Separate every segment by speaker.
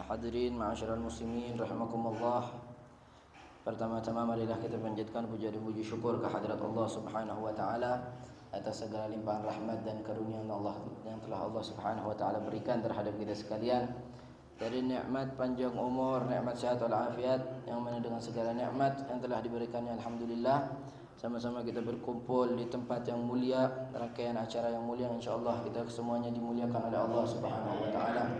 Speaker 1: Hadirin ma'asyiral muslimin rahimakumullah. Pertama-tama marilah kita panjatkan puja dan puji syukur kehadirat Allah Subhanahu wa taala atas segala limpahan rahmat dan karunia yang telah Allah Subhanahu wa taala berikan terhadap kita sekalian. Dari nikmat panjang umur, nikmat sehat wal afiat, yang mana dengan segala nikmat yang telah diberikannya alhamdulillah, sama-sama kita berkumpul di tempat yang mulia, rangkaian acara yang mulia, insyaallah kita semuanya dimuliakan oleh Allah Subhanahu wa taala.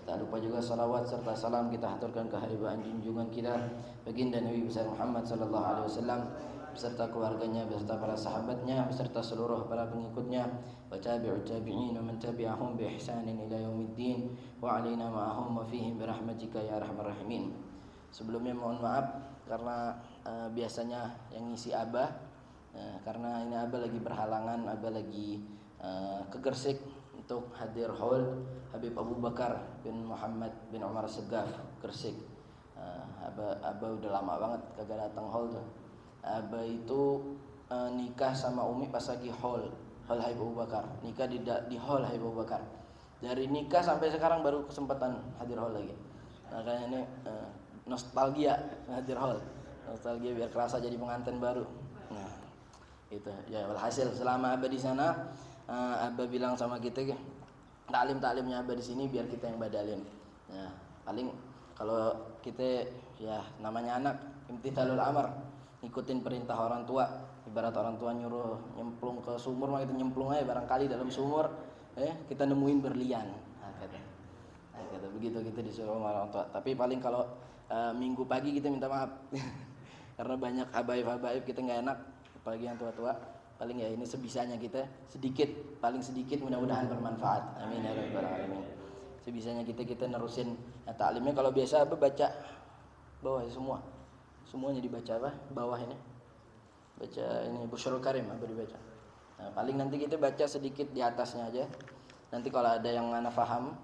Speaker 1: Tak lupa juga salawat serta salam kita haturkan ke haribaan junjungan kita baginda Nabi besar Muhammad sallallahu alaihi wasallam beserta keluarganya, beserta para sahabatnya, beserta seluruh para pengikutnya, wa tabi'ut tabi'in wa man tabi'ahum bi ihsanin ila yaumiddin wa alaina ma'ahum wa fihim bi rahmatika ya arhamar rahimin. Sebelumnya mohon maaf karena biasanya yang ngisi Abah, karena ini Abah lagi berhalangan, Abah lagi ke Gresik untuk hadir haul Habib Abu Bakar bin Muhammad bin Umar Segaf Gresik. Abah udah lama banget kagak datang haul tuh. Abah itu nikah sama Umi pas lagi haul Habib Abu Bakar, nikah di haul Habib Abu Bakar. Dari nikah sampai sekarang baru kesempatan hadir haul lagi. Makanya ini nostalgia hadir haul, nostalgia biar kerasa jadi pengantin baru. Nah, itu ya walhasil selama Abah di sana, Abah bilang sama kita, taklimnya Abah di sini biar kita yang badalin. Nah, paling kalau kita ya namanya anak imtithalul amr, ikutin perintah orang tua. Ibarat orang tua nyuruh nyemplung ke sumur, mah kita nyemplung aja, barangkali dalam sumur kita nemuin berlian. Nah, kata begitu kita disuruh sama orang tua. Tapi paling kalau minggu pagi kita minta maaf karena banyak habaib kita nggak enak, apalagi yang tua-tua. Paling ya ini sebisanya kita sedikit, paling sedikit, mudah-mudahan bermanfaat. Amin ya rabbal alamin. Sebisanya kita nerusin taklimnya. Kalau biasa apa baca bawah semuanya dibaca apa bawah ini, baca ini Busyrul Karim apa dibaca. Nah, paling nanti kita baca sedikit di atasnya aja. Nanti kalau ada yang ana paham,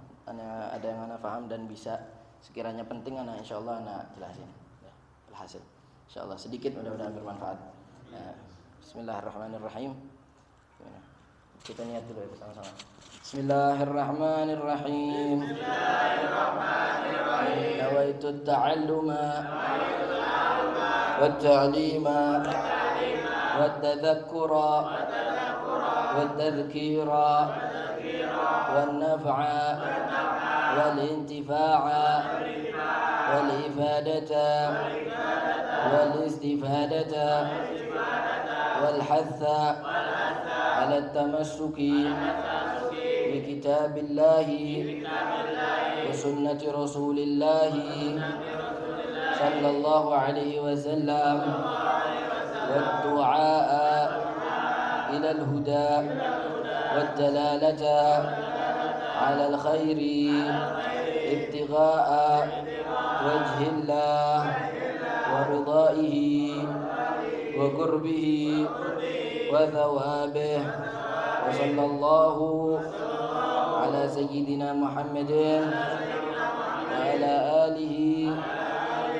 Speaker 1: dan bisa sekiranya penting ana insyaallah ana jelasin. Ya, alhasil insyaallah sedikit mudah-mudahan bermanfaat. Bismillahirrahmanirrahim. Kita niat dulu ya bersama-sama. Bismillahirrahmanirrahim. Nawaitu at-ta'alluma wat-ta'lima wat-tadhakkura wat-tadhkira wan-naf'a wal-intifa'a wal-ifadata wal-istifadata والحث على التمسك بكتاب الله وسنة رسول الله صلى الله عليه وسلم والدعاء إلى الهدى والدلالة على الخير ابتغاء وجه الله ورضائه وقربه وثوابه وصلى الله على سيدنا محمد وعلى آله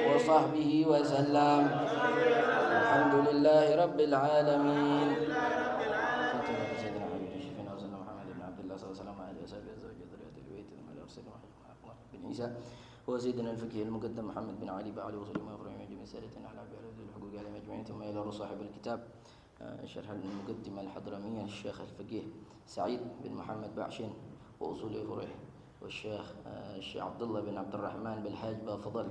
Speaker 1: وصحبه وسلم. الحمد لله رب العالمين. هو سيدنا الفقيه المقدم محمد بن علي بعلي وسلم وابراهيم جميع سادتنا على بأرض الحقوق على مجموعين ثم إلى صاحب الكتاب شرح المقدمة الحضرمية الشيخ الفقيه سعيد بن محمد بعشين وأصول فروعه، والشيخ الشيخ عبد الله بن عبد الرحمن بالحاج بافضل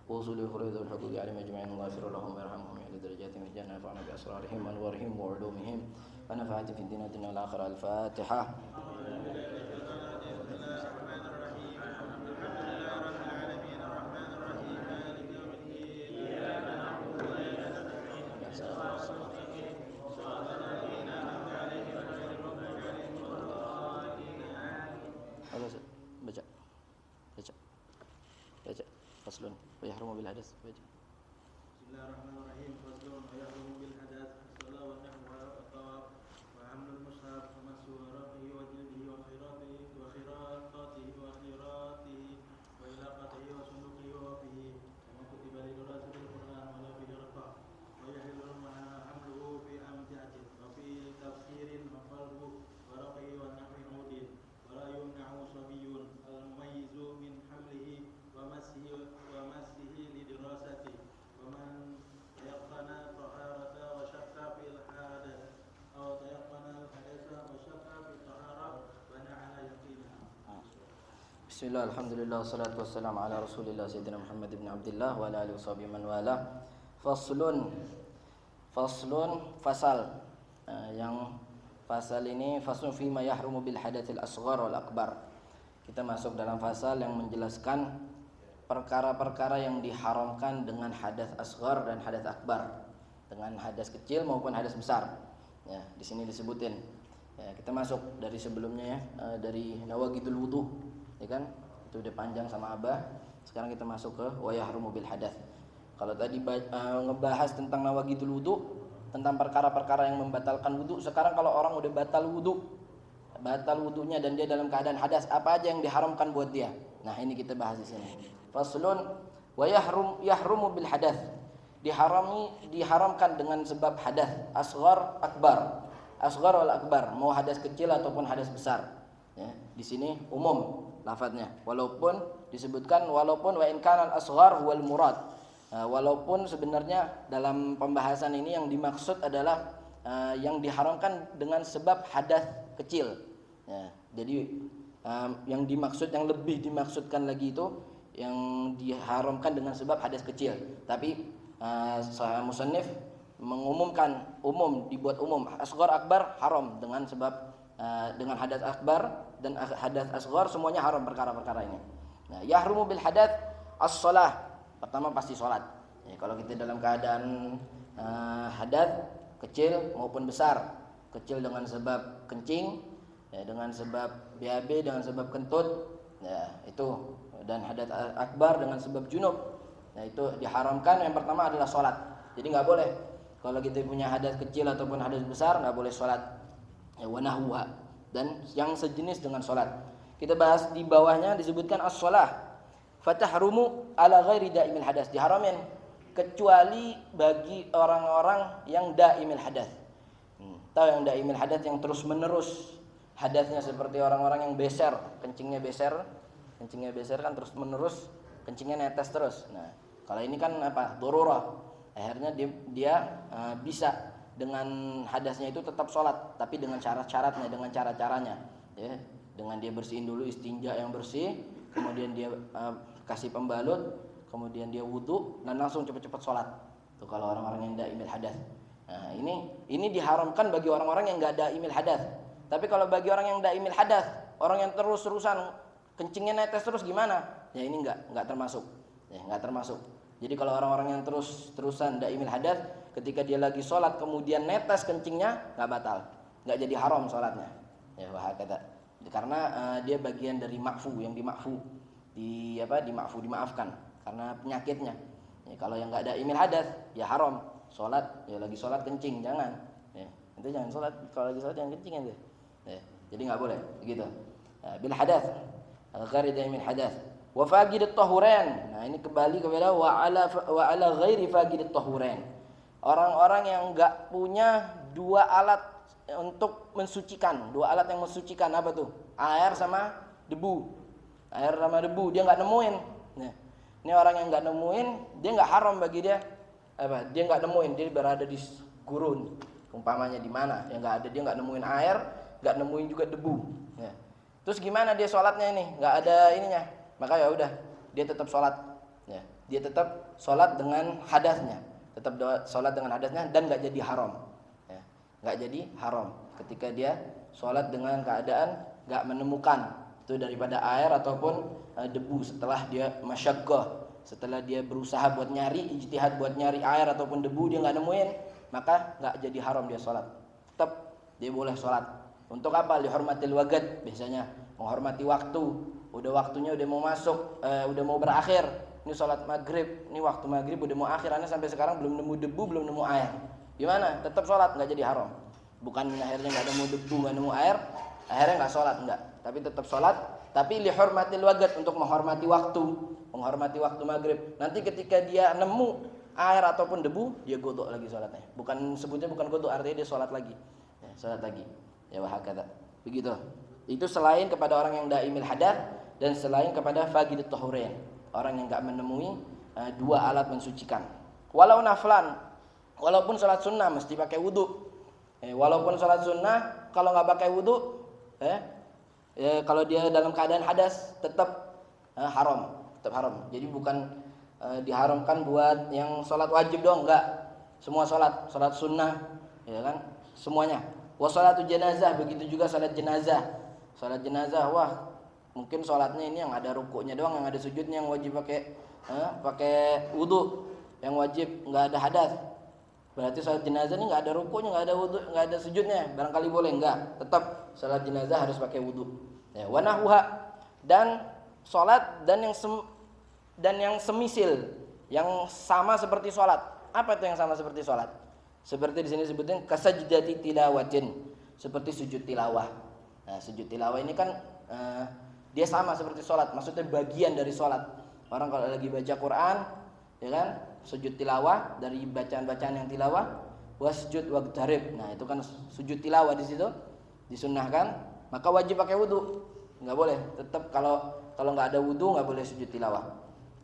Speaker 1: وأصول فروعه ذو الحقوق على مجموعين. الله يغفر لهم ويرحمهم ويعلى درجاتهم في الجنة ونفعنا بأسرارهم وأنوارهم وعلومهم ونفعتهم في الدين والدنيا والآخرة. الفاتحة. baca faslun wa yahrumu bil hadas. Baca.
Speaker 2: Bismillahirrahmanirrahim. Faslun wa yahrumu bil hadas as-salat wa nahwa at-tawaf wa hamlul mushaf wa masu rafihi wa jildihi wa khiratihi wa khiratihi wa ilaqatihi wa sunduqihi wa wafihi wa kutiba li durasatil Qur'an wa la fi rafa wa yahillu hamluhu fi amtiatin wa fi tafsirin wa falhu wa raqihi wa nahwi udin wa la yumna'u sabiyyun al-mumayyizu min hamlihi wa
Speaker 1: Bismillah, alhamdulillah, salatu wassalamu ala rasulillah Sayyidina Muhammad ibn Abdullah wa ala alihi washabihi man wala. Faslun, fasal. Yang fasal ini faslun fima yahrumu bil hadatsil asghar wal akbar. Kita masuk dalam fasal yang menjelaskan perkara-perkara yang diharamkan dengan hadas asghar dan hadas akbar, dengan hadas kecil maupun hadas besar. Ya, di sini disebutin. Ya, kita masuk dari sebelumnya ya, dari nawaqidul wudu, ya kan? Itu udah panjang sama Abah. Sekarang kita masuk ke wa yahrumu bil hadath. Kalau tadi ngebahas tentang nawaqidul wudu, tentang perkara-perkara yang membatalkan wudu. Sekarang kalau orang udah batal wudunya dan dia dalam keadaan hadas, apa aja yang diharamkan buat dia? Nah, ini kita bahas di sini. Faslun wa yahrumu bil hadath. Diharamkan dengan sebab hadas asghar akbar. Asghar wal akbar, mau hadas kecil ataupun hadas besar. Ya, di sini umum lafadznya. Walaupun disebutkan walaupun wa in kana al asghar huwal murad. Walaupun sebenarnya dalam pembahasan ini yang dimaksud adalah yang diharamkan dengan sebab hadas kecil. Ya, jadi yang lebih dimaksudkan lagi itu yang diharamkan dengan sebab hadas kecil. Tapi musannif mengumumkan dibuat umum asghar akbar haram dengan sebab dengan hadas akbar dan hadas asghar semuanya haram perkara-perkara ini. Nah, yahrumu bil hadath as-shalah. Pertama pasti salat. Ya, kalau kita dalam keadaan hadas kecil maupun besar, kecil dengan sebab kencing, ya, dengan sebab BAB, dengan sebab kentut, ya, itu, dan hadas akbar dengan sebab junub. Nah, itu diharamkan. Yang pertama adalah salat. Jadi enggak boleh kalau kita punya hadas kecil ataupun hadas besar enggak boleh salat. Ya, wa nahwa, dan yang sejenis dengan salat. Kita bahas di bawahnya disebutkan as-shalah fatahrumu ala ghairi daimil hadas, diharamin kecuali bagi orang-orang yang daimil hadas. Tahu yang daimil hadas, yang terus menerus hadasnya, seperti orang-orang yang beser, kencingnya beser kan terus menerus, kencingnya netes terus. Nah, kalau ini kan apa? Darurah. Akhirnya dia bisa dengan hadasnya itu tetap sholat, tapi dengan syarat-syaratnya, dengan cara-caranya, ya. Dengan dia bersihin dulu, istinja yang bersih, kemudian dia kasih pembalut, kemudian dia wudu dan langsung cepat-cepat sholat. Itu kalau orang-orang yang daimil hadas. Nah, ini diharamkan bagi orang-orang yang enggak daimil hadas. Tapi kalau bagi orang yang daimil hadas, orang yang terus-terusan kencingnya netes terus gimana? Ya ini enggak termasuk. Ya, enggak termasuk. Jadi kalau orang-orang yang terus-terusan daimil hadas, ketika dia lagi sholat kemudian netes kencingnya, nggak batal, nggak jadi haram sholatnya. Ya, kata. Karena dia bagian dari ma'fu, yang dimaafkan karena penyakitnya. Ya, kalau yang nggak daimil hadas, ya haram sholat. Ya lagi sholat kencing, jangan. Ya, itu jangan sholat, kalau lagi sholat jangan kencing aja. Ya, jadi nggak boleh, begitu. Ya, bil hadas, ghairi daimil hadas. Wa faqidut tahurain. Nah, ini kembali kepada wa ala ghairi faqidut tahurain. Orang-orang yang enggak punya dua alat untuk mensucikan. Dua alat yang mensucikan apa tuh? Air sama debu. Air sama debu dia enggak nemuin. Nah, ini orang yang enggak nemuin, dia enggak haram bagi dia. Apa? Dia enggak nemuin, dia berada di gurun. Umpamanya di mana? Ya enggak ada, dia enggak nemuin air, enggak nemuin juga debu. Nah, terus gimana dia sholatnya ini? Enggak ada ininya. Maka ya udah, dia tetap sholat, ya. Dia tetap sholat dengan hadasnya, tetap sholat dengan hadasnya dan nggak jadi haram, ya. Nggak jadi haram ketika dia sholat dengan keadaan nggak menemukan itu daripada air ataupun debu setelah dia masyaqqah, setelah dia berusaha buat nyari, ijtihad buat nyari air ataupun debu dia nggak nemuin, maka nggak jadi haram dia sholat. Tetap dia boleh sholat. Untuk apa? Lihormatil waqt, biasanya menghormati waktu. Udah waktunya udah mau masuk, udah mau berakhir. Ini sholat maghrib, ini waktu maghrib udah mau akhir. Anda sampai sekarang belum nemu debu, belum nemu air. Gimana? Tetap sholat, nggak jadi haram. Bukan akhirnya nggak nemu debu, nggak nemu air, akhirnya nggak sholat, enggak. Tapi tetap sholat. Tapi lihormatil waqt, untuk menghormati waktu maghrib. Nanti ketika dia nemu air ataupun debu, dia godok lagi sholatnya. Sebutnya bukan godok, artinya dia sholat lagi. Ya, sholat lagi. Ya wahakata. Begitu. Itu selain kepada orang yang daimil hadas dan selain kepada faqidut tahurain, orang yang enggak menemui dua alat mensucikan. Walau naflan, walaupun salat sunnah mesti pakai wudu. Walaupun salat sunnah kalau enggak pakai wudu, kalau dia dalam keadaan hadas tetap haram, tetap haram. Jadi bukan diharamkan buat yang sholat wajib dong, enggak. Semua sholat sunnah, ya kan? Semuanya. Wa sholatu jenazah, begitu juga sholat jenazah. Sholat jenazah, wah mungkin sholatnya ini yang ada rukuknya doang, yang ada sujudnya, yang wajib pakai wudu, yang wajib nggak ada hadas. Berarti sholat jenazah ini nggak ada rukuknya, nggak ada wudu, nggak ada sujudnya. Barangkali boleh, enggak. Tetap sholat jenazah harus pakai wudu. Ya, wa nahwa, dan sholat dan yang semisil, yang sama seperti sholat. Apa itu yang sama seperti sholat? Seperti di sini sebutin kasajdati tilawatin, seperti sujud tilawah. Nah, sujud tilawah ini kan dia sama seperti sholat, maksudnya bagian dari sholat. Orang kalau lagi baca Quran, ya kan, sujud tilawah dari bacaan-bacaan yang tilawah, wasjud waqtarib. Nah, itu kan sujud tilawah di situ disunnahkan, maka wajib pakai wudu. Nggak boleh, tetap kalau nggak ada wudu nggak boleh sujud tilawah.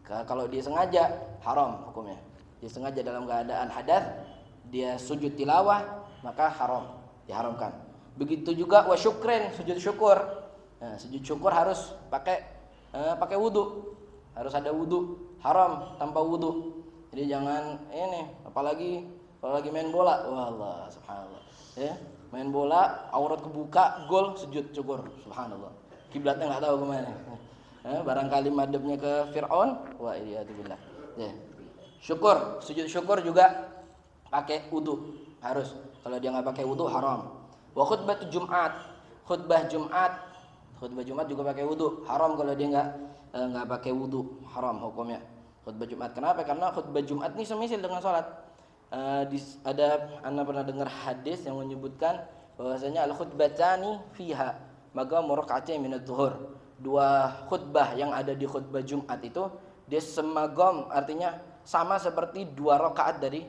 Speaker 1: Kalau dia sengaja, haram hukumnya. Dia sengaja dalam keadaan hadas, dia sujud tilawah, maka haram, diharamkan. Begitu juga wa syukrin, sujud syukur. Nah, sujud syukur harus pakai wudu, harus ada wudu. Haram tanpa wudu. Jadi jangan ini, apalagi kalau lagi main bola, wallah subhanallah. Ya, main bola, aurat kebuka, gol, sujud syukur, subhanallah. Kiblatnya nggak tahu kemana. Barangkali madhabnya ke Fir'aun, wa iyadzubillah. Ya. Syukur, sujud syukur juga pakai wudu, harus. Kalau dia nggak pakai wudu haram. Wa khutbah Jumat, khutbah Jumat juga pakai wudu, haram kalau dia nggak pakai wudu, haram hukumnya khutbah Jumat. Kenapa? Karena khutbah Jumat ini semisal dengan sholat. Anda pernah dengar hadis yang menyebutkan bahwasanya al khutbatani fiha maqam raka'atain min adz-dzuhur. Dua khutbah yang ada di khutbah Jumat itu dia semagam, artinya sama seperti 2 rakaat dari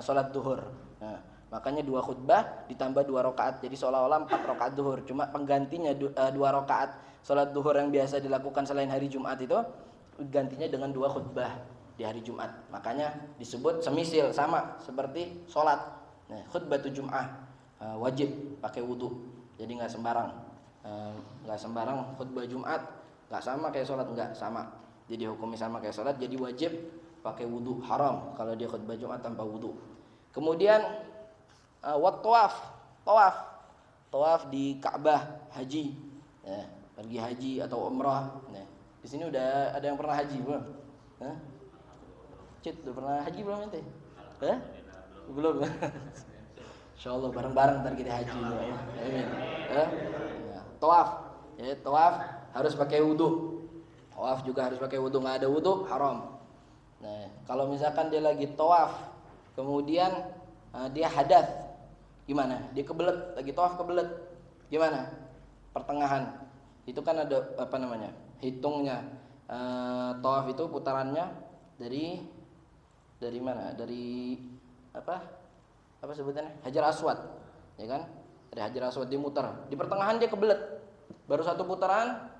Speaker 1: sholat duhur. Nah, makanya 2 khutbah ditambah 2 rakaat, jadi seolah-olah 4 rakaat duhur. Cuma penggantinya 2 rakaat sholat duhur yang biasa dilakukan selain hari Jumat itu gantinya dengan 2 khutbah di hari Jumat. Makanya disebut semisil, sama seperti sholat. Nah, khutbah Jum'ah wajib pakai wudu, jadi nggak sembarang khutbah Jumat, nggak sama kayak sholat, nggak sama. Jadi hukumnya sama kayak sholat, jadi wajib pakai wudu, haram kalau dia khutbah Jumat tanpa wudu. Kemudian tawaf di Ka'bah haji, ya, pergi haji atau umrah. Nah, di sini udah ada yang pernah haji belum? Cit, udah pernah haji belum ente? Belum. Insyaallah bareng-bareng ntar kita haji. Amin. Tawaf harus pakai wudu. Tawaf juga harus pakai wudu, nggak ada wudu haram. Nah, kalau misalkan dia lagi tawaf, kemudian dia hadas, gimana? Dia kebelet, lagi tawaf kebelet, gimana? Pertengahan, itu kan ada hitungnya. Tawaf itu putarannya dari mana? Dari apa sebutannya? Hajar Aswad, ya kan? Dari Hajar Aswad dimutar, di pertengahan dia kebelet, baru satu putaran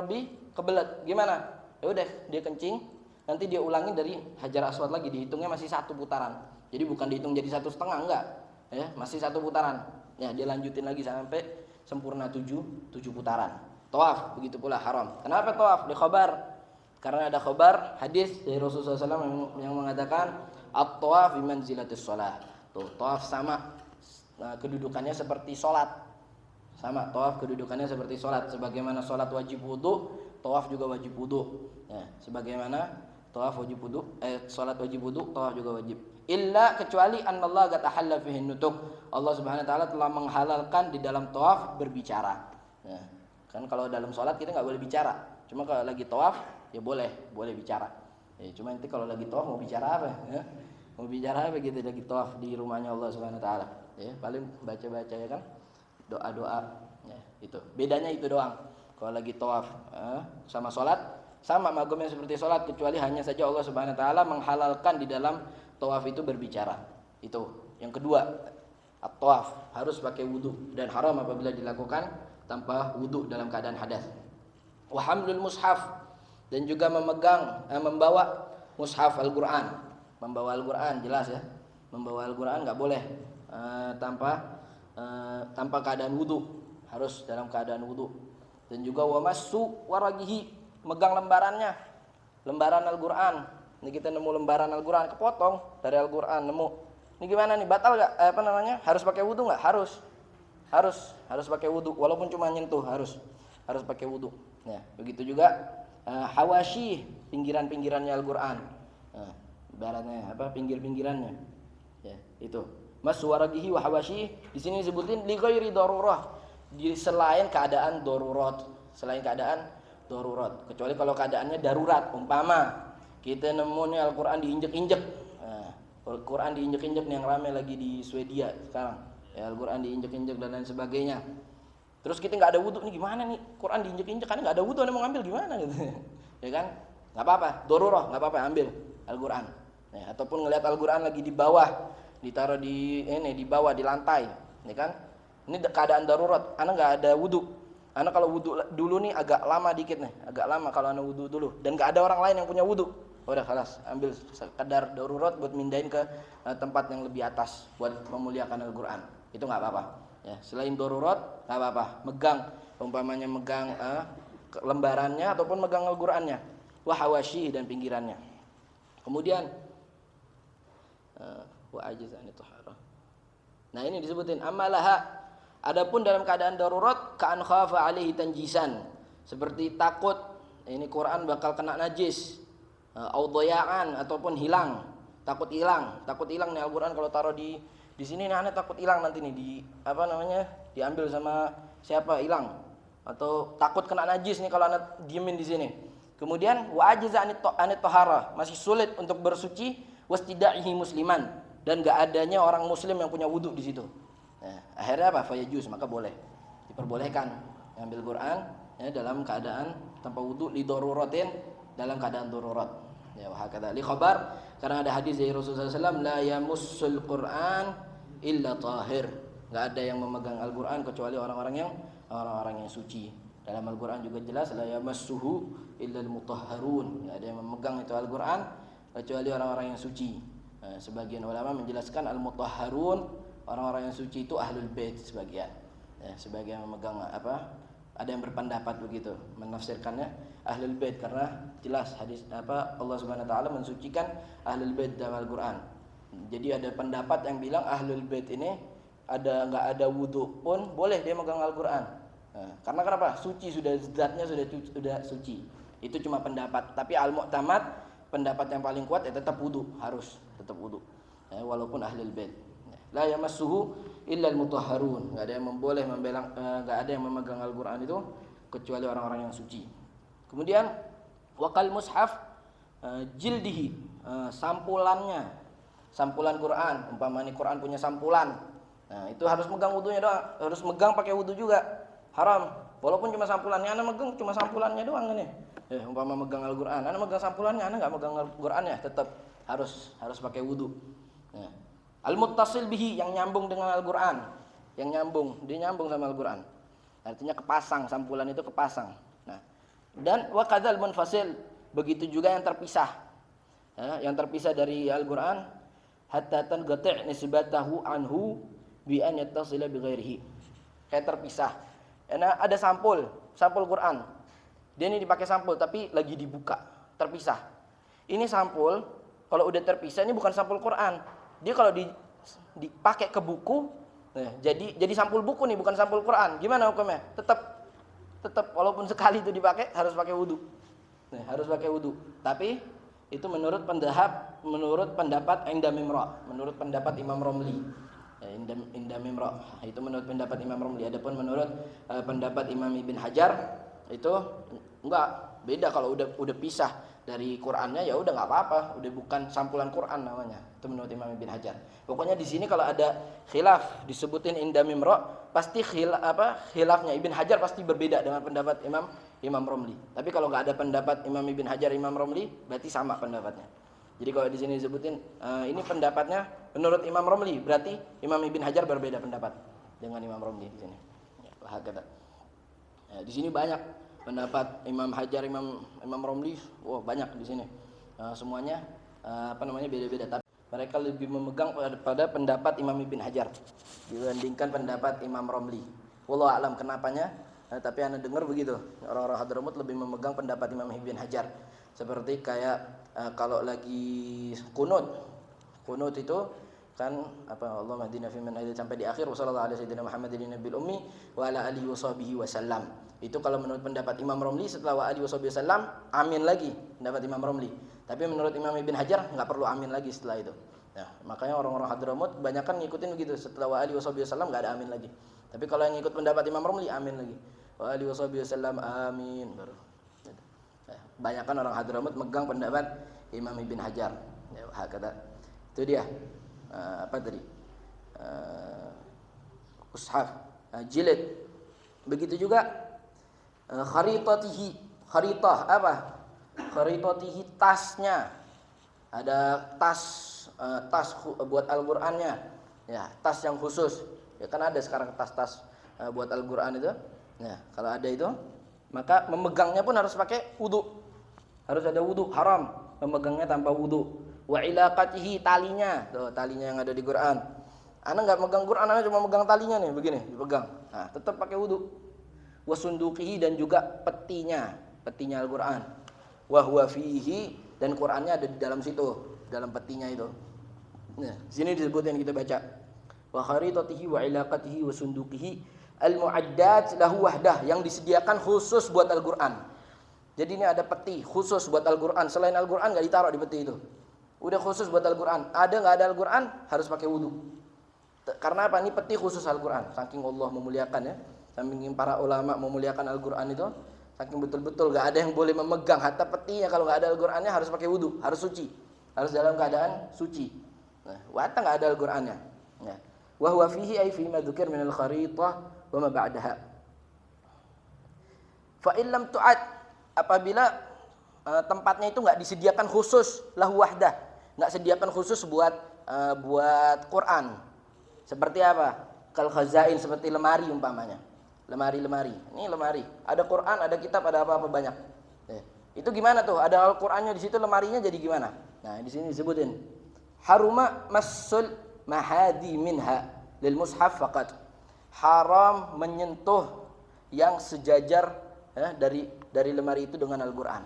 Speaker 1: lebih kebelet, gimana? Ya udah, dia kencing. Nanti dia ulangin dari Hajar Aswad lagi, dihitungnya masih 1 putaran. Jadi bukan dihitung jadi 1,5, enggak. Ya, masih 1 putaran. Ya, dia lanjutin lagi sampai sempurna 7 putaran. Tawaf begitu pula haram. Kenapa tawaf? Di khabar. Karena ada khabar hadis dari Rasulullah SAW yang mengatakan at-tawaf bi manzilatis shalah. Tuh, tawaf sama kedudukannya seperti salat. Sama, tawaf kedudukannya seperti salat. Sebagaimana salat wajib wudu, tawaf juga wajib wudu. Ya, sebagaimana tawaf wajib wudu, salat wajib wudu, tawaf juga wajib. Illa kecuali anallah gatahalla fihi nutuk. Allah Subhanahu wa taala telah menghalalkan di dalam tawaf berbicara. Ya, kan kalau dalam salat kita enggak boleh bicara. Cuma kalau lagi tawaf ya boleh bicara. Ya, cuma nanti kalau lagi tawaf mau bicara apa? Ya? Mau bicara apa gitu lagi tawaf di rumahnya Allah Subhanahu wa taala. Ya, paling baca-baca ya kan. Doa-doa ya, itu. Bedanya itu doang. Kalau lagi tawaf sama salat sama magomnya seperti sholat, kecuali hanya saja Allah Subhanahu wa taala menghalalkan di dalam tawaf itu berbicara. Itu. Yang kedua, at-tawaf harus pakai wudu dan haram apabila dilakukan tanpa wudu dalam keadaan hadas. Wa hamlul mushaf, dan juga membawa mushaf Al-Qur'an. Membawa Al-Qur'an jelas ya. Membawa Al-Qur'an enggak boleh tanpa keadaan wudu, harus dalam keadaan wudu. Dan juga wa massu waragihi, megang lembarannya, lembaran Al-Quran. Ini kita nemu lembaran Al-Quran, kepotong dari Al-Quran, nemu. Ini gimana nih, batal nggak? Harus pakai wudu nggak? Harus pakai wudu, walaupun cuma nyentuh, harus pakai wudu. Ya, begitu juga hawashi, pinggiran-pinggirannya Al-Quran. Nah, ibaratnya pinggir-pinggirannya. Ya, itu. Maswaragihi wa hawashi, di sini disebutin li ghairi darurah, selain keadaan darurat, kecuali kalau keadaannya darurat. Umpama kita nemu nih Al-Quran diinjek-injek. Nah, Al-Quran diinjek-injek nih yang ramai lagi di Swedia sekarang. Ya, Al-Quran diinjek-injek dan lain sebagainya. Terus kita nggak ada wudu, nih gimana nih? Quran diinjek-injek kan nggak ada wudu, anda mau ngambil gimana gitu? Ya kan? Nggak apa-apa, darurah, nggak apa-apa, ambil Al-Quran. Ya, ataupun ngelihat Al-Quran lagi di bawah, ditaruh di bawah di lantai, ya kan? Ini keadaan darurat, anda nggak ada wudu. Anda kalau wudu dulu nih agak lama dikit nih, agak lama kalau anda wudu dulu, dan nggak ada orang lain yang punya wudu. Udah kelas, ambil sekadar darurat buat mindahin ke tempat yang lebih atas buat memuliakan Al-Quran. Itu nggak apa-apa. Ya, selain darurat nggak apa-apa. Megang, umpamanya megang lembarannya ataupun megang Al-Qurannya, wahawashi dan pinggirannya. Kemudian wa ajizani tuhara. Nah, ini disebutin amalaha. Adapun dalam keadaan darurat, ka'an khafa alaihi tanjisan, seperti takut ini Quran bakal kena najis, au dhaya'an, ataupun hilang, takut hilang nih Al-Quran kalau taruh di sini nih, aneh takut hilang nanti nih diambil sama siapa, hilang, atau takut kena najis nih kalau anak diemin di sini. Kemudian wa ajiza anit tahara, masih sulit untuk bersuci, wastidaihi musliman, dan enggak adanya orang muslim yang punya wudu di situ. Nah, akhirnya apa? Fayajuz, maka boleh, diperbolehkan ambil Quran ya, dalam keadaan tanpa wudu, li daruratin, dalam keadaan darurat. Ya, wahakadha li khabar, karena ada hadis dari Rasulullah SAW, la yamussul Quran illa tahir, enggak ada yang memegang Al-Quran kecuali orang-orang yang suci. Dalam Al-Quran juga jelas, la yamassuhu illa al-mutahharun, enggak ada yang memegang itu Al-Quran kecuali orang-orang yang suci. Nah, sebagian ulama menjelaskan al-mutahharun, orang-orang yang suci itu ahlul bait, sebagian yang memegang ada yang berpendapat begitu menafsirkannya ahlul bait, karena jelas hadis Allah Subhanahu wa taala mensucikan ahlul bait dalam Al-Qur'an. Jadi ada pendapat yang bilang ahlul bait ini enggak ada wudu pun boleh dia megang Al-Qur'an. Nah, karena kenapa? Suci, zatnya sudah suci. Itu cuma pendapat, tapi al-mu'tamad, pendapat yang paling kuat ya tetap wudu, harus tetap wudu. Ya, walaupun ahlul bait. La yamassuhu illa al-mutahharun, enggak ada yang enggak ada yang memegang Al-Qur'an itu kecuali orang-orang yang suci. Kemudian waqal mushaf jildihi, sampulan Quran, umpamanya Quran punya sampulan. Nah, itu harus megang wudunya doang, harus megang pakai wudu juga. Haram, walaupun cuma sampulannya, ana megang cuma sampulannya doang ini. Umpama megang Al-Qur'an, ana megang sampulannya, ana enggak megang Al-Qur'annya, tetap harus pakai wudu. Nah, al-muttasil bihi, yang nyambung dengan Al-Quran, dia nyambung sama Al-Quran, artinya kepasang, sampulan itu kepasang. Nah, dan wa kadzal munfasil, begitu juga yang terpisah, yang terpisah dari Al-Quran, hatta tanqati' nisbatahu anhu bi an yattasila bi ghairihi, kayak terpisah. Karena ada sampul Quran, dia ini dipakai sampul tapi lagi dibuka, terpisah. Ini sampul kalau udah terpisah, ini bukan sampul Quran. Dia kalau dipakai ke buku, jadi sampul buku nih, bukan sampul Quran. Gimana hukumnya? Tetap walaupun sekali itu dipakai harus pakai wudu. Harus pakai wudu. Tapi itu menurut pendapat Indamimra, menurut pendapat Imam Romli. Indamimra itu menurut pendapat Imam Romli. Adapun menurut pendapat Imam Ibn Hajar itu enggak, beda. Kalau udah pisah dari Qurannya ya udah nggak apa-apa, udah bukan sampulan Quran namanya. Itu menurut Imam Ibn Hajar. Pokoknya di sini kalau ada khilaf disebutin Indamimra, pasti khilafnya Ibn Hajar pasti berbeda dengan pendapat Imam Romli. Tapi kalau nggak ada pendapat Imam Ibn Hajar, Imam Romli, berarti sama pendapatnya. Jadi kalau di sini disebutin ini pendapatnya menurut Imam Romli, berarti Imam Ibn Hajar berbeda pendapat dengan Imam Romli di sini. Ya, di sini banyak pendapat Imam Hajar, Imam Romli, banyak di sini. Semuanya beda-beda. Tapi mereka lebih memegang pada pendapat Imam Ibn Hajar dibandingkan pendapat Imam Romli. Wallahu a'lam kenapanya. Tapi ana dengar begitu. Orang-orang Hadramut lebih memegang pendapat Imam Ibn Hajar. Seperti kayak kalau lagi kunut itu kan apa Allah madina fi man aidil sampai di akhir wasallallahu alaihi sayyidina Muhammadin nabiyil ummi wa ala alihi washabihi wasallam. Itu kalau menurut pendapat Imam Romli setelah wa alihi washabihi wasallam amin lagi pendapat Imam Romli. Tapi menurut Imam Ibn Hajar enggak perlu amin lagi setelah itu. Nah, makanya orang-orang Hadramut kebanyakan ngikutin begitu, setelah wa alihi washabihi wasallam enggak ada amin lagi. Tapi kalau yang ngikut pendapat Imam Romli amin lagi. Wa alihi washabihi wasallam amin baru. Kebanyakan orang Hadramut megang pendapat Imam Ibn Hajar. Ya, kata itu dia. Apa tadi? Mushaf, jilid. Begitu juga kharitah apa? Kharitatihi tasnya. Ada tas buat Al-Qur'annya. Ya, tas yang khusus. Ya kan ada sekarang tas-tas buat Al-Qur'an itu. Nah, kalau ada itu, maka memegangnya pun harus pakai wudu. Harus ada wudu, haram memegangnya tanpa wudu. Wa ilaqatihi talinya, tuh talinya yang ada di Quran. Ana enggak megang Quran, ana cuma megang talinya nih, begini, dipegang. Nah, tetap pakai wudu. Wa sunduqihi dan juga petinya Al-Quran. Wa huwa fihi dan Qurannya ada di dalam situ, dalam petinya itu. Nah, sini disebutin kita baca. Wa kharitatihi wa ilaqatihi wa sunduqihi al-mu'addat lahu wahdah yang disediakan khusus buat Al-Quran. Jadi ini ada peti khusus buat Al-Quran. Selain Al-Quran enggak ditaruh di peti itu. Udah khusus buat Al-Quran. Ada nggak ada Al-Quran harus pakai wudu. Karena apa? Ini peti khusus Al-Quran. Saking Allah memuliakan ya. Saking para ulama memuliakan Al-Quran itu. Saking betul-betul nggak ada yang boleh memegang. Hatta petinya kalau nggak ada Al-Qurannya harus pakai wudu. Harus suci. Harus dalam keadaan suci. Nah, wata nggak ada Al-Qurannya. Ya. Wa huwa fihi ay fi ma dzukir min al-kharitah wa ma ba'daha. Fa in lam tu'ad apabila tempatnya itu nggak disediakan khusus lahu wahdah. Nggak sediakan khusus buat Quran. Seperti apa? Kal khazain seperti lemari umpamanya. Lemari. Ini lemari. Ada Quran, ada kitab, ada apa-apa banyak. Itu gimana tuh? Ada Al-Qur'annya di situ, lemarinya jadi gimana? Nah, di sini disebutin. Haruma massul mahadi minha lil mushaf faqat. Haram menyentuh yang sejajar ya, dari lemari itu dengan Al-Qur'an.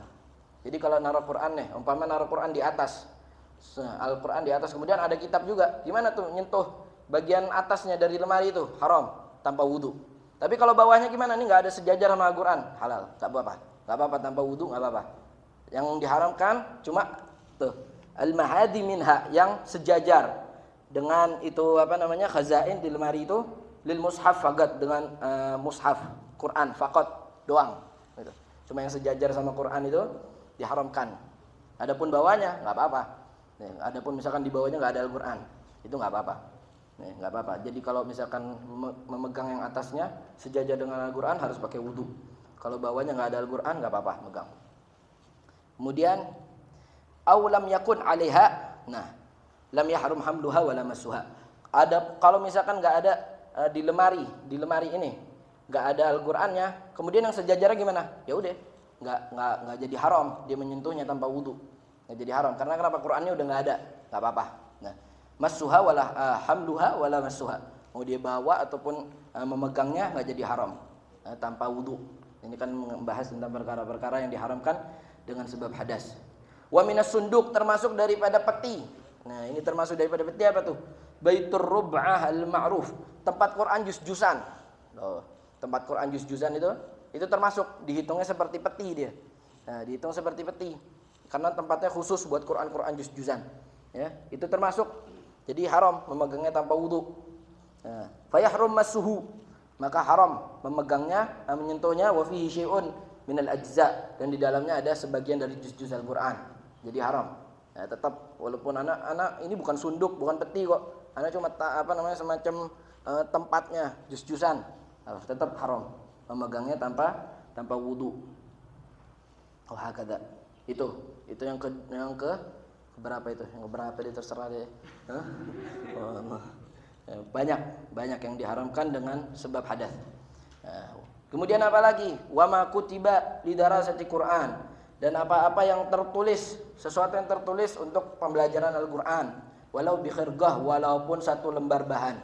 Speaker 1: Jadi kalau naruh Quran nih, umpama naruh Quran di atas. Al-Quran di atas, kemudian ada kitab juga. Gimana tuh nyentuh bagian atasnya dari lemari itu? Haram, tanpa wudu. Tapi kalau bawahnya gimana? Ini nggak ada sejajar sama Al-Quran, halal, nggak apa-apa. Nggak apa-apa tanpa wudu, nggak apa-apa. Yang diharamkan cuma tuh al-mahadi minha yang sejajar dengan itu apa namanya khazain di lemari itu lil mushaf faqat dengan mushaf Quran faqat doang. Gitu. Cuma yang sejajar sama Quran itu diharamkan. Adapun bawahnya nggak apa-apa. Adapun misalkan di bawahnya nggak ada Al-Quran, itu nggak apa-apa. Nggak apa-apa. Jadi kalau misalkan memegang yang atasnya sejajar dengan Al-Quran harus pakai wudu. Kalau bawahnya nggak ada Al-Quran nggak apa-apa megang. Kemudian aulam yakun 'alaiha, nah lam yahrum hamluha wa lam massuha. Ada kalau misalkan nggak ada di lemari ini nggak ada Al-Qurannya, kemudian yang sejajarnya gimana? Ya udah nggak jadi haram dia menyentuhnya tanpa wudu. Nggak jadi haram karena kenapa? Qurannya udah nggak ada, nggak apa-apa. Nah, massuha wala hamluha wala massuha. Mau dia bawa ataupun memegangnya nggak jadi haram tanpa wudu. Ini kan membahas tentang perkara-perkara yang diharamkan dengan sebab hadas. Wa minas sunduk termasuk daripada peti. Nah, ini termasuk daripada peti apa tuh? Baitur rub'ah al-ma'ruf, tempat Quran juz-juzan. Oh, tempat Quran juz-juzan itu termasuk dihitungnya seperti peti dia. Nah, dihitung seperti peti. Karena tempatnya khusus buat Quran juz-juzan. Ya, itu termasuk. Jadi haram memegangnya tanpa wudu. Nah, fayahrum massuhu, maka haram memegangnya, menyentuhnya wa fihi syai'un minal ajza, dan di dalamnya ada sebagian dari juz-juz Al-Qur'an. Jadi haram. Nah, tetap walaupun anak ini bukan sunduk, bukan peti kok. Anak cuma semacam tempatnya juz-juzan. Tetap haram memegangnya tanpa wudu. Oh, hakada. Itu yang ke berapa itu? Yang berapa dia terserah deh. Banyak yang diharamkan dengan sebab hadas. Kemudian apa lagi? Wa ma kutiba li darasati Quran, dan apa-apa yang tertulis, sesuatu yang tertulis untuk pembelajaran Al-Qur'an, walau bi khirgah, walaupun satu lembar bahan,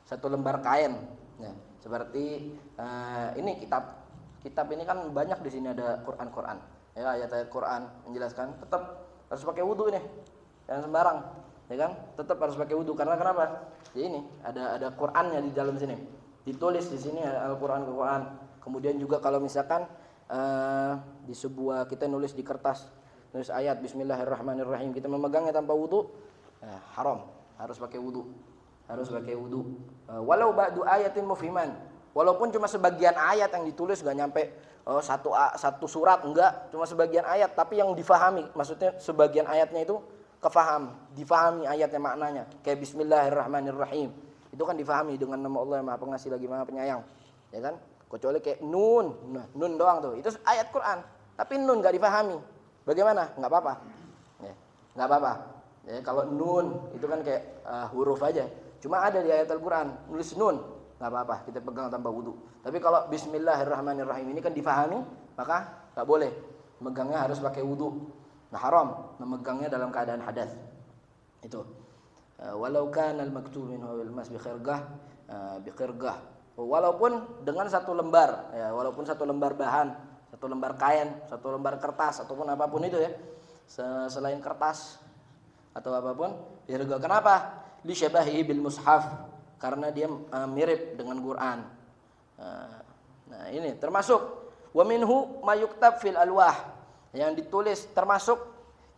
Speaker 1: satu lembar kain. Nah, seperti ini kitab ini kan banyak di sini ada Quran. Ya, ayat-ayat Quran menjelaskan tetap harus pakai wudu nih. Jangan sembarang, ya kan? Tetap harus pakai wudu karena kenapa? Ya ini ada Qurannya di dalam sini. Ditulis di sini Al-Quran. Kemudian juga kalau misalkan di sebuah kita nulis di kertas, nulis ayat Bismillahirrahmanirrahim, kita memegangnya tanpa wudu, haram. Harus pakai wudu. Walau ba'du ayatin mufhiman. Walaupun cuma sebagian ayat yang ditulis, gak nyampe satu surat, enggak, cuma sebagian ayat, tapi yang difahami, maksudnya sebagian ayatnya itu difahami ayatnya maknanya. Kayak Bismillahirrahmanirrahim, itu kan difahami dengan nama Allah yang Maha Pengasih lagi Maha Penyayang, ya kan? Kecuali kayak nun, nun doang tuh, itu ayat Quran, tapi nun gak difahami, bagaimana? Nggak apa-apa, ya, nggak apa-apa. Ya, kalau nun itu kan kayak huruf aja, cuma ada di ayat Al-Quran nulis nun, nggak apa-apa, kita pegang tanpa wudu. Tapi kalau Bismillahirrahmanirrahim ini kan difahami, maka nggak boleh, megangnya harus pakai wudu. Nah, haram memegangnya dalam keadaan hadas. Itu. Walau kana al-maktub minhu bil mas bi khirgah. Walaupun dengan satu lembar, ya, walaupun satu lembar bahan, satu lembar kain, satu lembar kertas ataupun apapun itu ya. Selain kertas atau apapun, khirgah. Kenapa? Li syabahihi bil mushaf. Karena dia mirip dengan Quran. Nah, ini termasuk wa minhu mayuktab fil alwah, yang ditulis, termasuk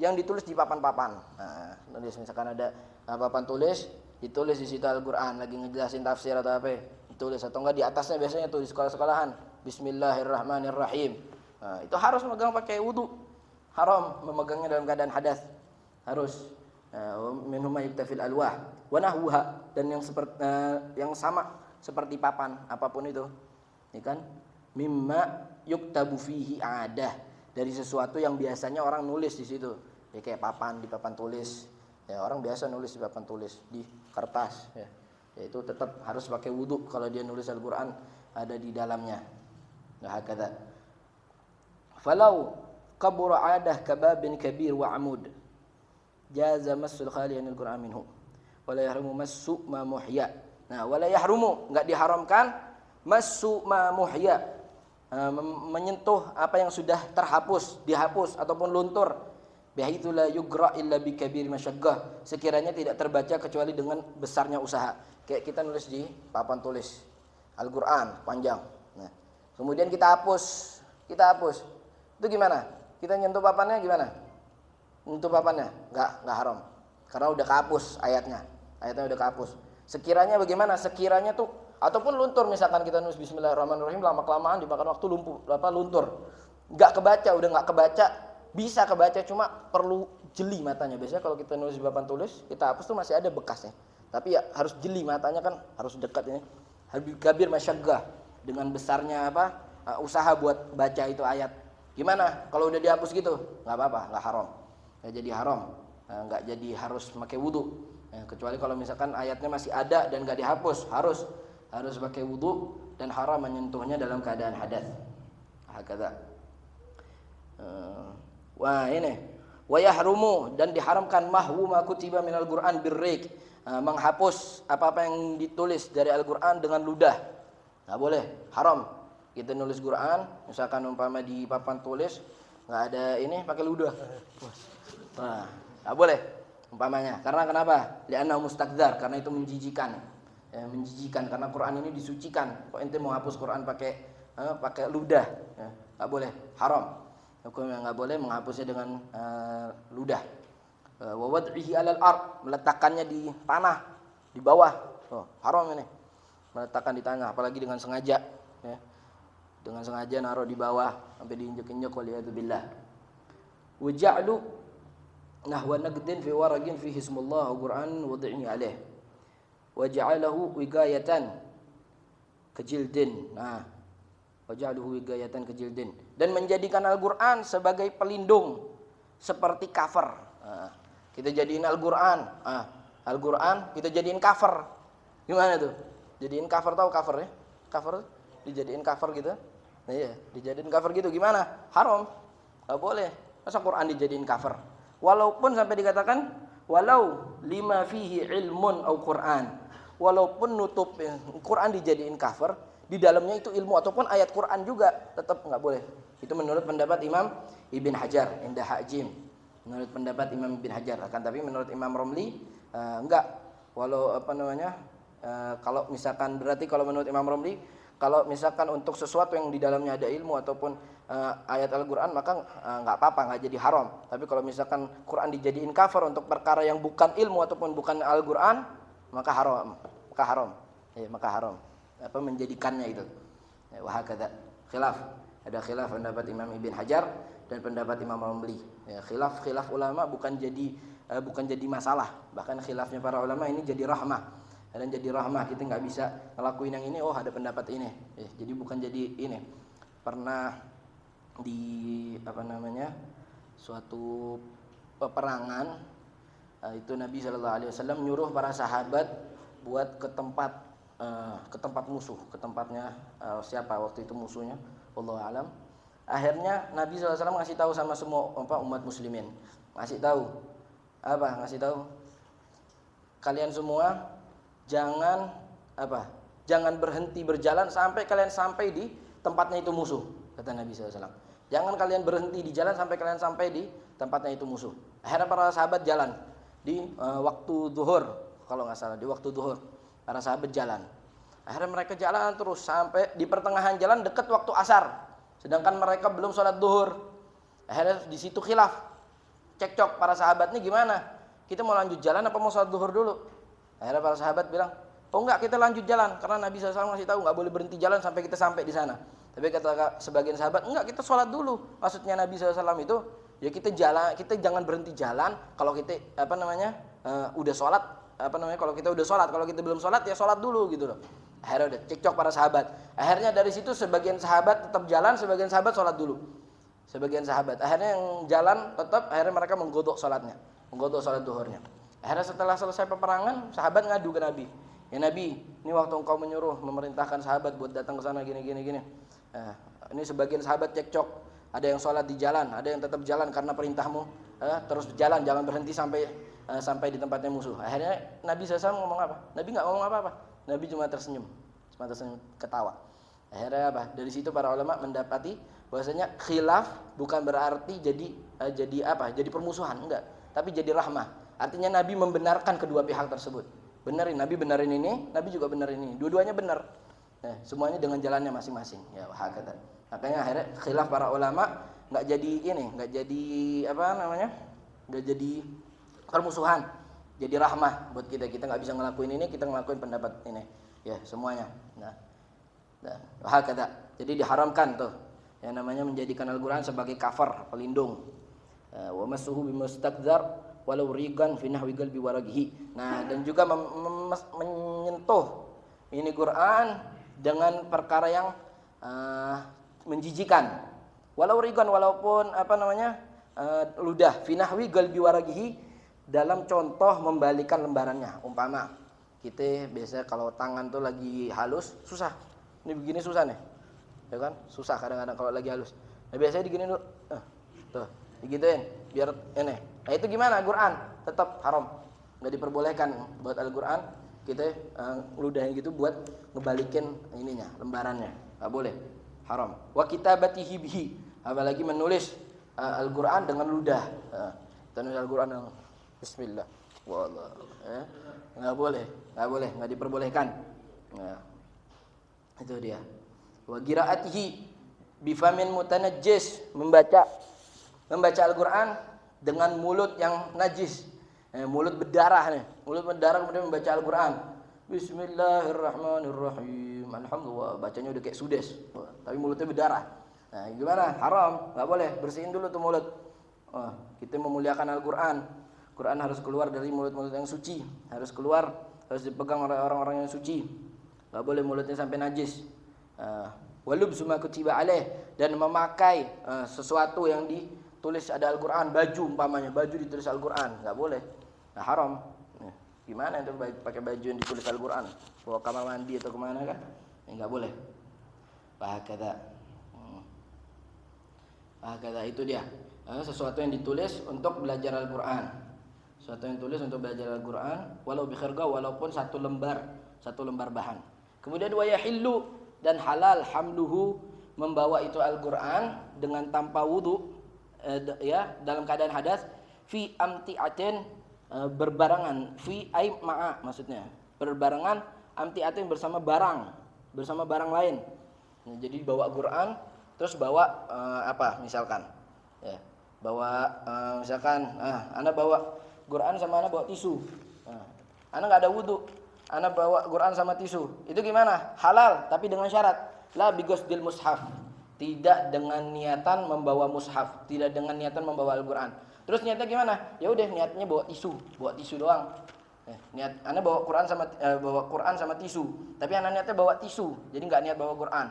Speaker 1: yang ditulis di papan-papan. Nah, misalkan ada papan tulis, ditulis di situ Al-Qur'an, lagi ngejelasin tafsir atau apa, ditulis, atau enggak di atasnya biasanya tuh di sekolah-sekolahan Bismillahirrahmanirrahim. Nah, itu harus memegang pakai wudu. Haram memegangnya dalam keadaan hadas. Harus minhu mayuktab fil alwah wa nahwuha, dan yang sama seperti papan apapun itu, ya kan? Mimma yuktabu fihi adah, dari sesuatu yang biasanya orang nulis di situ, ya kayak papan, di papan tulis, ya orang biasa nulis di papan tulis, di kertas, ya itu tetap harus pakai wudu kalau dia nulis Al-Quran ada di dalamnya. Nah, hakadha falau kabura adah kababin kabir wa amud jaza massul khali anil Quran minhu wala yahrumu massu ma muhya. Nah, wala yahrumu, enggak diharamkan massu ma muhya, menyentuh apa yang sudah terhapus, dihapus ataupun luntur, bihaitsu la yugra illa bi kabir masyaggah, sekiranya tidak terbaca kecuali dengan besarnya usaha. Kayak kita nulis di papan tulis Al-Qur'an panjang. Nah, kemudian kita hapus. Itu gimana? Kita nyentuh papannya gimana? Nyentuh papannya? Enggak haram. Karena udah kehapus ayatnya udah kehapus. Sekiranya bagaimana? Sekiranya tuh ataupun luntur, misalkan kita nulis Bismillahirrahmanirrahim, lama-kelamaan dimakan waktu luntur. Udah enggak kebaca, bisa kebaca cuma perlu jeli matanya. Biasanya kalau kita nulis di papan tulis, kita hapus tuh masih ada bekasnya. Tapi ya harus jeli matanya, kan harus dekat ini. Kabir masyaggah, dengan besarnya usaha buat baca itu ayat. Gimana? Kalau udah dihapus gitu, enggak apa-apa, enggak haram. Enggak jadi haram. Enggak jadi harus pakai wudu. Kecuali kalau misalkan ayatnya masih ada dan enggak dihapus, harus pakai wudu, dan haram menyentuhnya dalam keadaan hadas. Hakadha. Wah, ini wa yahrumu, dan diharamkan mahwu ma kutiba minal Qur'an birrik, menghapus apa-apa yang ditulis dari Al-Qur'an dengan ludah. Enggak boleh, haram. Kita nulis Qur'an, misalkan umpama di papan tulis enggak ada ini, pakai ludah. Nah, enggak boleh umpamanya. Karena kenapa? Li'annahu mustakdzar, karena itu menjijikan. Menjijikan karena Quran ini disucikan. Kok ente mau hapus Quran pakai ludah? Enggak boleh, haram. Hukumnya enggak boleh menghapusnya dengan ludah. Wa wad'ihi 'alal ard, meletakkannya di tanah, di bawah. Haram ini. Meletakkan di tanah, apalagi dengan sengaja, ya. Dengan sengaja naruh di bawah sampai diinjek-injek, waliyadzubillah. Wa ja'lu nahwa naqdin fi waraqin fihi ismullah wa Qur'an wad'ihi 'alaih. Wa ja'alahu wigayatan kejildin. Nah, wa ja'aluhu wigayatan kejildin, dan menjadikan Al-Qur'an sebagai pelindung seperti cover. Nah, kita jadiin Al-Qur'an. Al-Qur'an kita jadiin cover. Gimana tuh? Jadiin cover, tahu cover ya? Cover dijadiin cover gitu. Nah, iya, dijadiin cover gitu gimana? Haram. Enggak boleh. Masa Quran dijadiin cover? Walaupun sampai dikatakan walau lima fihi ilmun au Quran. Walaupun nutup Quran dijadiin cover, di dalamnya itu ilmu ataupun ayat Quran juga tetap nggak boleh. Itu menurut pendapat Imam Ibn Hajar, Indah Hajim. Menurut pendapat Imam Ibn Hajar. Akan tapi menurut Imam Romli enggak. Walau kalau misalkan berarti kalau menurut Imam Romli, kalau misalkan untuk sesuatu yang di dalamnya ada ilmu ataupun ayat Al-Quran maka nggak apa-apa, nggak jadi haram. Tapi kalau misalkan Quran dijadiin cover untuk perkara yang bukan ilmu ataupun bukan Al-Quran, maka haram. Maka haram. Menjadikannya itu. Wahakadha. Khilaf. Ada khilaf pendapat Imam Ibn Hajar dan pendapat Imam Romli. Khilaf ulama bukan jadi masalah. Bahkan khilafnya para ulama ini jadi rahmah. Dan jadi rahmah, kita nggak bisa ngelakuin yang ini, ada pendapat ini. Jadi bukan jadi ini. Pernah di suatu peperangan itu Nabi SAW nyuruh para sahabat buat ke tempat musuh, ke tempatnya siapa waktu itu musuhnya, wallahu alam. Akhirnya Nabi SAW ngasih tahu sama semua umat muslimin, ngasih tahu kalian semua jangan berhenti berjalan sampai kalian sampai di tempatnya itu musuh, kata Nabi SAW. Jangan kalian berhenti di jalan sampai kalian sampai di tempatnya itu musuh. Akhirnya para sahabat jalan di waktu zuhur, kalau nggak salah di waktu zuhur para sahabat jalan. Akhirnya mereka jalan terus sampai di pertengahan jalan dekat waktu asar, sedangkan mereka belum sholat zuhur. Akhirnya di situ khilaf, cekcok para sahabat nih gimana? Kita mau lanjut jalan apa mau sholat zuhur dulu? Akhirnya para sahabat bilang, enggak, kita lanjut jalan karena Nabi SAW ngasih tahu nggak boleh berhenti jalan sampai kita sampai di sana. Tapi kata sebagian sahabat, enggak, kita sholat dulu. Maksudnya Nabi SAW itu ya kita jalan, kita jangan berhenti jalan kalau kita udah sholat, kalau kita udah sholat, kalau kita belum sholat ya sholat dulu gitu loh. Akhirnya udah cekcok para sahabat. Akhirnya dari situ sebagian sahabat tetap jalan, sebagian sahabat sholat dulu. Sebagian sahabat akhirnya yang jalan tetap, akhirnya mereka menggodok sholatnya, menggodok sholat duhurnya. Akhirnya setelah selesai peperangan, sahabat ngadu ke Nabi. Ya Nabi, ini waktu engkau menyuruh, memerintahkan sahabat buat datang ke sana gini. Ini sebagian sahabat cekcok, ada yang sholat di jalan, ada yang tetap jalan karena perintahmu, terus jalan, jangan berhenti sampai di tempatnya musuh. Akhirnya Nabi SAW ngomong apa? Nabi nggak ngomong apa-apa. Nabi cuma tersenyum, ketawa. Akhirnya dari situ para ulama mendapati bahwasanya khilaf bukan berarti jadi permusuhan, enggak, tapi jadi rahmah. Artinya Nabi membenarkan kedua pihak tersebut. Nabi benerin ini, Nabi juga benerin ini. Dua-duanya benar. Semuanya dengan jalannya masing-masing. Ya, hakata. Makanya akhirnya khilaf para ulama enggak jadi permusuhan. Jadi rahmah buat kita. Kita enggak bisa ngelakuin ini, kita ngelakuin pendapat ini. Ya, semuanya. Hakata. Jadi diharamkan tuh yang namanya menjadikan Al-Qur'an sebagai cover, pelindung. Wa masuhu bimustaqdar walau rigan fi nahwi qalbi waragihi. Nah, dan juga menyentuh ini Quran dengan perkara yang menjijikan. Walau rigan, walaupun ludah fi nahwi qalbi waragihi, dalam contoh membalikan lembarannya. Umpama kita biasa kalau tangan tuh lagi halus susah. Ini begini susah nih. Ya kan? Susah kadang-kadang kalau lagi halus. Nah, biasanya digini dulu. Tuh, digituin biar ini. Nah, itu gimana? Al-Quran tetap haram, nggak diperbolehkan buat Al-Quran kita ludahnya gitu buat ngebalikin ininya, lembarannya, nggak boleh, haram. Wa kitabatihi bihi, apalagi menulis Al-Quran dengan ludah, menulis Al-Quran dengan Bismillah, wallah, nggak boleh, nggak diperbolehkan. Nah, itu dia. Wa qiraatihi bifamin mutanajjis, membaca Al-Quran dengan mulut yang najis, mulut berdarah kemudian membaca Al-Quran. Bismillahirrahmanirrahim. Alhamdulillah, bacanya udah kayak sudes, tapi mulutnya berdarah. Nah, gimana? Haram, nggak boleh. Bersihin dulu tuh mulut. Kita memuliakan Al-Quran. Quran harus keluar dari mulut-mulut yang suci, harus dipegang oleh orang-orang yang suci. Nggak boleh mulutnya sampai najis. Walubsu ma kutiba alaih, dan memakai sesuatu yang ditulis ada Al-Quran, baju umpamanya, baju ditulis Al-Quran, nggak boleh. Nah, haram. Gimana itu pakai baju yang ditulis Al-Quran? Bawa kamar mandi atau kemana kan? Nggak boleh. Bahakata itu dia. Sesuatu yang ditulis untuk belajar Al-Quran. Sesuatu yang ditulis untuk belajar Al-Quran, walau bi khirqa, walaupun satu lembar bahan. Kemudian wa yahillu, dan halal hamluhu membawa itu Al-Qur'an dengan tanpa wudu ya dalam keadaan hadas fi amti'atin berbarengan fi ai ma'a maksudnya berbarengan amti'atin bersama barang lain. Nah, jadi bawa Quran terus bawa apa misalkan ya bawa misalkan ana bawa Quran sama ana bawa tisu. Ana nggak ada wudu, ana bawa Quran sama tisu. Itu gimana? Halal tapi dengan syarat la bighusdil mushaf. Tidak dengan niatan membawa mushaf, tidak dengan niatan membawa Al-Qur'an. Terus niatnya gimana? Ya udah niatnya bawa tisu doang. Niat ana bawa Quran sama tisu, tapi ana niatnya bawa tisu. Jadi nggak niat bawa Quran.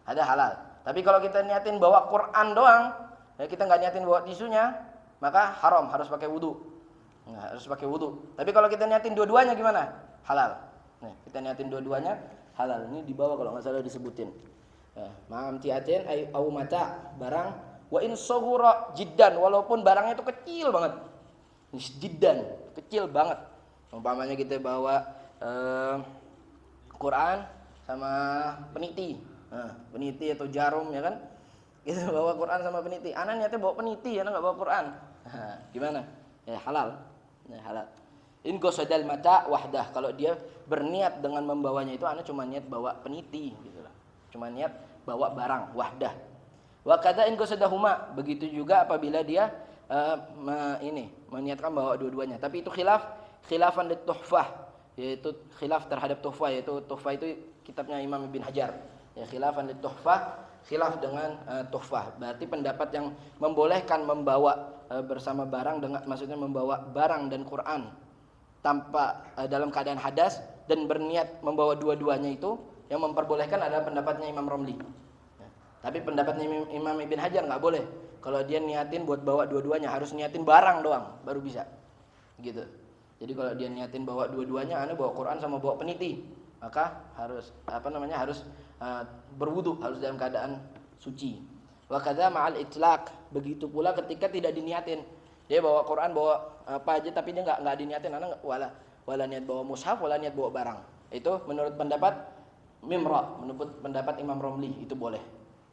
Speaker 1: Ada halal. Tapi kalau kita niatin bawa Quran doang, ya kita nggak niatin bawa tisunya, maka haram, harus pakai wudu. Nah, harus pakai wudu. Tapi kalau kita niatin dua-duanya gimana? Halal. Nah, kita niatin dua-duanya halal. Ini di bawah kalau nggak salah disebutin. Ma'am tiatin au mata barang wa in saghura jiddan walaupun barangnya itu kecil banget. Jiddan, kecil banget. Umpamanya kita bawa Quran sama peniti. Peniti atau jarum ya kan? Kita bawa Quran sama peniti. Ana niatnya bawa peniti, ana enggak bawa Quran. Gimana? Ya halal. Ya halal. In qasadal mata wahdah. Kalau dia berniat dengan membawanya itu ana cuma niat bawa peniti gitu lah. Cuma niat bawa barang wahdah. Wa kadza in qasadahuma. Begitu juga apabila dia meniatkan bawa dua-duanya. Tapi itu khilafan di tuhfah, yaitu khilaf terhadap tuhfah, yaitu tuhfah itu kitabnya Imam Ibn Hajar. Ya khilafan di tuhfah, khilaf dengan tuhfah. Berarti pendapat yang membolehkan membawa bersama barang dengan maksudnya membawa barang dan Quran tanpa dalam keadaan hadas dan berniat membawa dua-duanya itu yang memperbolehkan adalah pendapatnya Imam Romli. Ya. Tapi pendapatnya Imam Ibn Hajar nggak boleh. Kalau dia niatin buat bawa dua-duanya harus niatin barang doang baru bisa. Gitu. Jadi kalau dia niatin bawa dua-duanya, ana bawa Quran sama bawa peniti, maka harus harus berwudu, harus dalam keadaan suci. Wa kadza ma'al itlaq, begitu pula ketika tidak diniatin. Dia bawa Quran, bawa apa aja tapi dia enggak diniatin, ana wala niat bawa mushaf, wala niat bawa barang. Itu menurut pendapat Mimra, menurut pendapat Imam Romli itu boleh,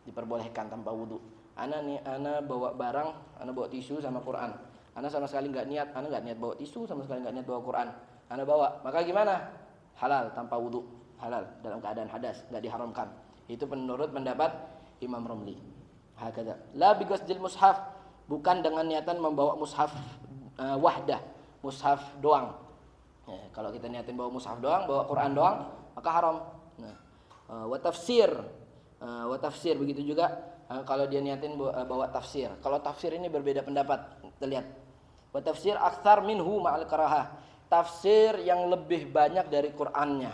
Speaker 1: diperbolehkan tanpa wudu. Ana bawa barang, ana bawa tisu sama Quran. Ana sama sekali enggak niat bawa tisu, sama sekali enggak niat bawa Quran. Ana bawa, maka gimana? Halal tanpa wudu, halal dalam keadaan hadas, enggak diharamkan. Itu menurut pendapat Imam Romli. Hakadha. La bighusdil mushaf, bukan dengan niatan membawa mushaf wahdah, mushaf doang. Ya, kalau kita niatin bawa mushaf doang, bawa Quran doang, maka haram. Nah, wa tafsir begitu juga kalau dia niatin bawa tafsir. Kalau tafsir ini berbeda pendapat, kita lihat. Wa tafsir aktsar minhu ma'al karahah. Tafsir yang lebih banyak dari Qur'annya.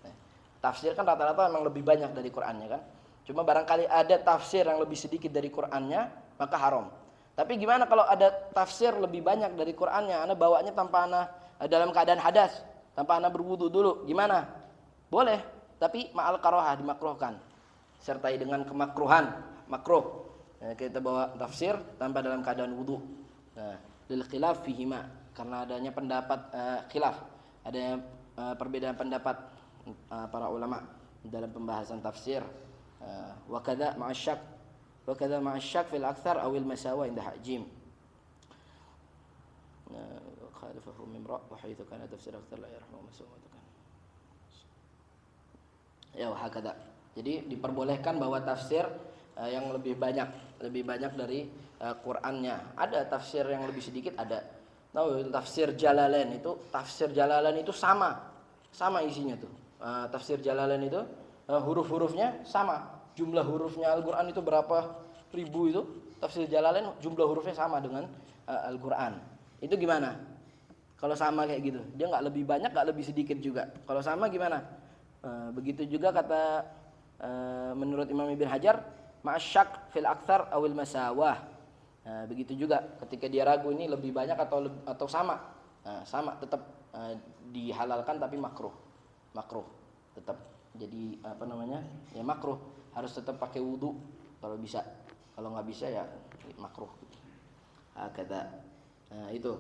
Speaker 1: Nah, tafsir kan rata-rata memang lebih banyak dari Qur'annya kan. Cuma barangkali ada tafsir yang lebih sedikit dari Qur'annya, maka haram. Tapi gimana kalau ada tafsir lebih banyak dari Qur'annya, ana bawanya tanpa ana dalam keadaan hadas, tanpa ana berwudu dulu, gimana? Boleh, tapi ma'al karahah, dimakruhkan. Sertai dengan kemakruhan, makruh. Nah, kita bawa tafsir tanpa dalam keadaan wudu. Nah, lil khilaf fihima, karena adanya pendapat khilaf, adanya perbedaan pendapat para ulama dalam pembahasan tafsir. Wa kadza ma'asyak fil aktsar awil masawa inda hajim. Khalifahu mimra wa haitsu kana tafsir aktsar la yarhamu masawa. Ya hakadha. Jadi diperbolehkan bawa tafsir yang lebih banyak dari Qur'annya. Ada tafsir yang lebih sedikit, ada. Tahu tafsir Jalalain itu sama isinya tuh. Tafsir Jalalain itu huruf-hurufnya sama. Jumlah hurufnya Al-Qur'an itu berapa ribu itu. Tafsir Jalalain jumlah hurufnya sama dengan Al-Qur'an. Itu gimana? Kalau sama kayak gitu, dia enggak lebih banyak, enggak lebih sedikit juga. Kalau sama gimana? Begitu juga kata menurut Imam Ibn Hajar, ma'asyak fil aktsar awil masawah. Begitu juga ketika dia ragu ini lebih banyak atau sama. Sama tetap dihalalkan tapi makruh tetap. Jadi ya makruh, harus tetap pakai wudu kalau bisa. Kalau nggak bisa ya makruh. Kata itu.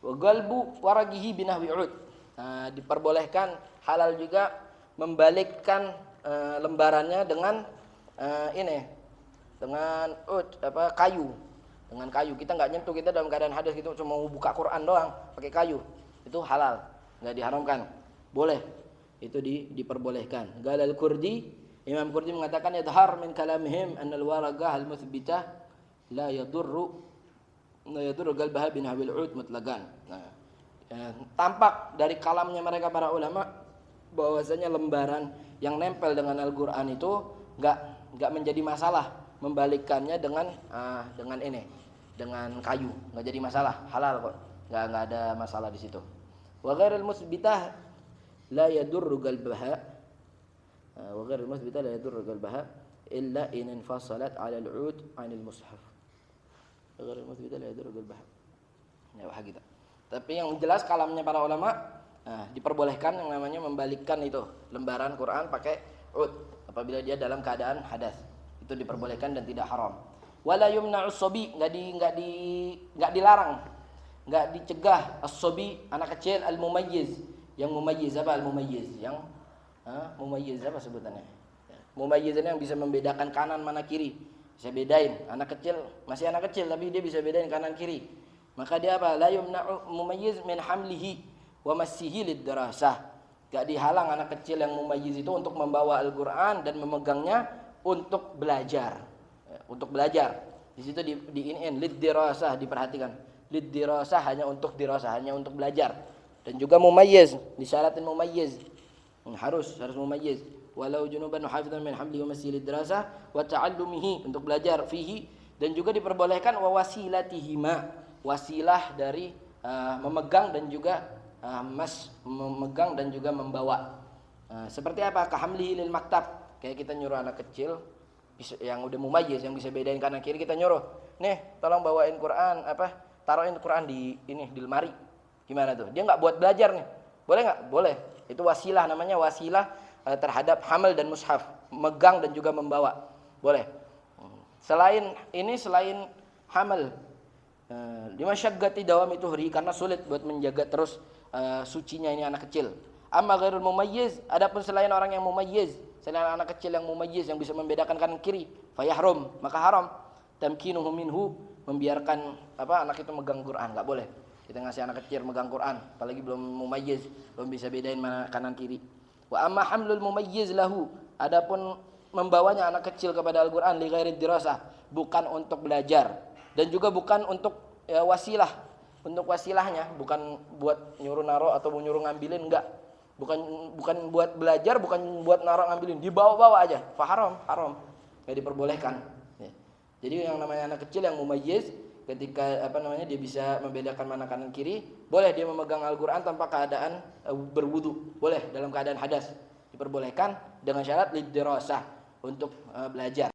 Speaker 1: Wa galbu waragihi binahwi ud. Diperbolehkan halal juga membalikkan lembarannya dengan dengan kayu. Dengan kayu. Kita nggak nyentuh, kita dalam keadaan hadas gitu cuma mau buka Quran doang pakai kayu. Itu halal, nggak diharamkan. Boleh. Itu diperbolehkan. Galal Kurdi, Imam Kurdi mengatakan yadhar min kalamihim annal waraqah al-muthbitah la yadurru qalbaha bin habil ud mutlaqan. Nah, tampak dari kalamnya mereka para ulama bahwasanya lembaran yang nempel dengan Al-Qur'an itu enggak menjadi masalah membalikkannya dengan kayu, enggak jadi masalah, halal kok. Enggak ada masalah di situ. Wa ghairul musbitah la yadurru qalbaha wa ghairul musbitah la yadurru qalbaha illa in infasalat 'ala al-'ud 'anil mushaf. Ghairul musbitah la yadurru qalbaha. Ya gitu. Tapi yang jelas kalamnya para ulama diperbolehkan yang namanya membalikkan itu lembaran Quran pakai ud apabila dia dalam keadaan hadas. Itu diperbolehkan dan tidak haram. Wala yumna'u as-sabi, enggak dilarang, enggak dicegah as-sabi, anak kecil al-mumayyiz. Yang mumayyiz apa al-mumayyiz? Yang mumayyiz apa sebutannya? Mumayyiz ini yang bisa membedakan kanan mana kiri. Bisa bedain. Anak kecil, masih anak kecil tapi dia bisa bedain kanan kiri. Maka dia apa? La yumna'u mumayyiz min hamlihi wa massihi lid-dirasah. Enggak dihalang anak kecil yang mumayyiz itu untuk membawa Al-Qur'an dan memegangnya untuk belajar. Untuk belajar. Di situ diinin lid-dirasah, diperhatikan. Lid-dirasah hanya untuk dirasah, hanya untuk belajar. Dan juga mumayyiz, disyaratin mumayyiz. Harus mumayyiz. Walau junuban hafizan min hamli wa massihi lid-dirasah wa ta'allumihi, untuk belajar fihi, dan juga diperbolehkan wa wasilatihima, wasilah dari memegang dan juga memegang dan juga membawa. Seperti apa? Kahamlihi lil maktab. Kayak kita nyuruh anak kecil yang udah mumayyiz, yang bisa bedain kanan kiri, kita nyuruh, nih tolong bawain Quran, taruhin Quran di lemari. Gimana tuh? Dia nggak buat belajar nih, boleh nggak? Boleh. Itu wasilah, namanya wasilah terhadap hamal dan mushaf, megang dan juga membawa, boleh. Selain hamal, limasyaggati dawam itu hari, karena sulit buat menjaga terus sucinya ini anak kecil. Amma ghairul mumayyiz, adapun selain orang yang mumayyiz, selain anak kecil yang mumayyiz yang bisa membedakan kanan kiri, fayahrum, maka haram tamkinuhu minhu, membiarkan anak itu megang Quran, enggak boleh. Kita ngasih anak kecil megang Quran, apalagi belum mumayyiz, belum bisa bedain mana kanan kiri. Wa amma hamlul mumayyiz lahu, adapun membawanya anak kecil kepada Al-Qur'an li ghairi dirasah, bukan untuk belajar dan juga bukan untuk wasilah. Untuk wasilahnya bukan buat nyuruh naro atau nyuruh ngambilin, enggak. Bukan buat belajar, bukan buat naruh ngambilin, dibawa-bawa aja. Haram. Enggak diperbolehkan. Ya. Jadi yang namanya anak kecil yang mumayyiz, ketika dia bisa membedakan mana kanan kiri, boleh dia memegang Al-Qur'an tanpa keadaan berwudu. Boleh dalam keadaan hadas. Diperbolehkan dengan syarat lidirasah, untuk belajar.